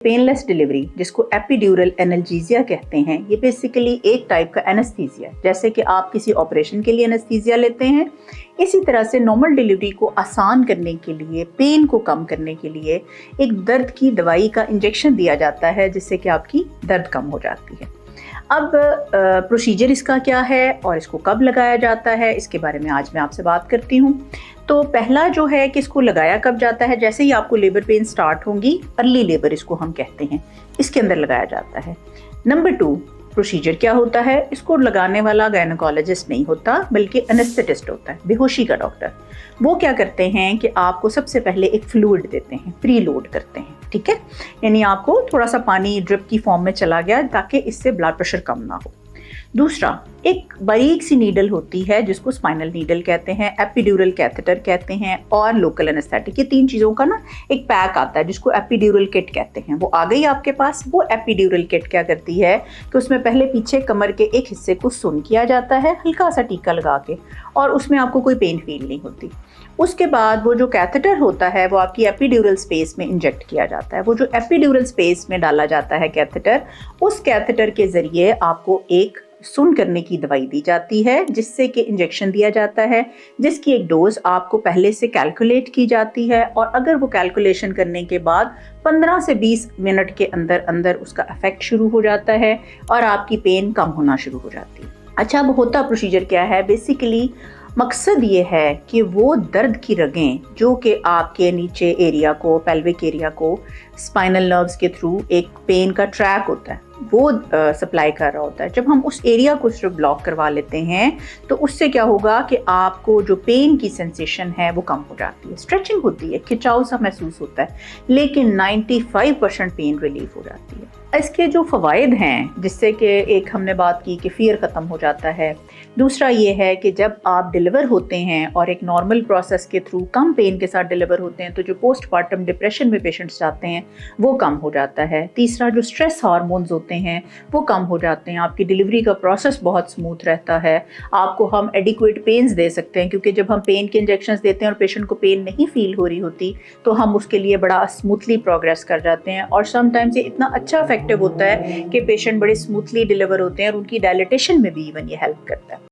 Painless delivery, जिसको epidural analgesia कहते हैं, ये बेसिकली एक टाइप का एनेस्थीसिया है। जैसे कि आप किसी ऑपरेशन के लिए एनेस्थीसिया लेते हैं, इसी तरह से नॉर्मल डिलीवरी को आसान करने के लिए, पेन को कम करने के लिए एक दर्द की दवाई का इंजेक्शन दिया जाता है, जिससे कि आपकी दर्द कम हो जाती है। अब प्रोसीजर इसका क्या है और इसको कब लगाया जाता है, इसके बारे में आज मैं आपसे बात करती हूँ। तो पहला जो है कि इसको लगाया कब जाता है, जैसे ही आपको लेबर पेन स्टार्ट होंगी, अर्ली लेबर इसको हम कहते हैं, इसके अंदर लगाया जाता है। नंबर 2, प्रोसीजर क्या होता है, इसको लगाने वाला गायनेकोलॉजिस्ट नहीं होता बल्कि एनेस्थेटिस्ट होता है, बेहोशी का डॉक्टर। वो क्या करते हैं कि आपको सबसे पहले एक फ्लूइड देते हैं, प्री लोड करते हैं, ठीक है, यानी आपको थोड़ा सा पानी ड्रिप की फॉर्म में चला गया ताकि इससे ब्लड प्रेशर कम ना हो। दूसरा, एक बारीक सी नीडल होती है जिसको स्पाइनल नीडल कहते हैं, एपिड्यूरल कैथेटर कहते हैं और लोकल एनेस्थेटिक। ये 3 चीज़ों का ना एक पैक आता है जिसको एपिड्यूरल किट कहते हैं। वो आ गई आपके पास। वो एपिड्यूरल किट क्या करती है कि उसमें पहले पीछे कमर के एक हिस्से को सुन किया जाता है हल्का सा टीका लगा के, और उसमें आपको कोई पेन फील नहीं होती। उसके बाद वो जो कैथेटर होता है वो आपकी एपिड्यूरल स्पेस में इंजेक्ट किया जाता है। वो जो एपिड्यूरल स्पेस में डाला जाता है कैथेटर, उस कैथेटर के ज़रिए आपको एक सुन करने की दवाई दी जाती है, जिससे कि इंजेक्शन दिया जाता है, जिसकी एक डोज आपको पहले से कैलकुलेट की जाती है। और अगर वो कैलकुलेशन करने के बाद 15 से 20 मिनट के अंदर अंदर उसका इफेक्ट शुरू हो जाता है और आपकी पेन कम होना शुरू हो जाती है। अच्छा, अब होता प्रोसीजर क्या है, बेसिकली मकसद ये है कि वो दर्द की रगें जो कि आपके नीचे एरिया को, पेल्विक एरिया को स्पाइनल नर्व्स के थ्रू एक पेन का ट्रैक होता है, वो सप्लाई कर रहा होता है। जब हम उस एरिया को सिर्फ ब्लॉक करवा लेते हैं तो उससे क्या होगा कि आपको जो पेन की सेंसेशन है वो कम हो जाती है, स्ट्रेचिंग होती है, खिंचाव सा महसूस होता है, लेकिन 95% पेन रिलीफ हो जाती है। इसके जो फ़वाइद हैं, जिससे कि एक हमने बात की कि फ़ियर ख़त्म हो जाता है। दूसरा ये है कि जब आप डिलीवर होते हैं और एक नॉर्मल प्रोसेस के थ्रू कम पेन के साथ डिलीवर होते हैं तो जो पोस्टमार्टम डिप्रेशन में पेशेंट्स जाते हैं वो कम हो जाता है। तीसरा, जो स्ट्रेस हार्मोन्स होते हैं वो कम हो जाते हैं। आपकी डिलीवरी का प्रोसेस बहुत स्मूथ रहता है। आपको हम एडिक्वेट पेन्स दे सकते हैं, क्योंकि जब हम पेन के इंजेक्शंस देते हैं और पेशेंट को पेन नहीं फील हो रही होती तो हम उसके लिए बड़ा स्मूथली प्रोग्रेस कर जाते हैं। और समटाइम्स ये इतना अच्छा इफेक्टिव होता है कि पेशेंट बड़े स्मूथली डिलीवर होते हैं और उनकी डायलिटेशन में भी इवन ये हेल्प करता है।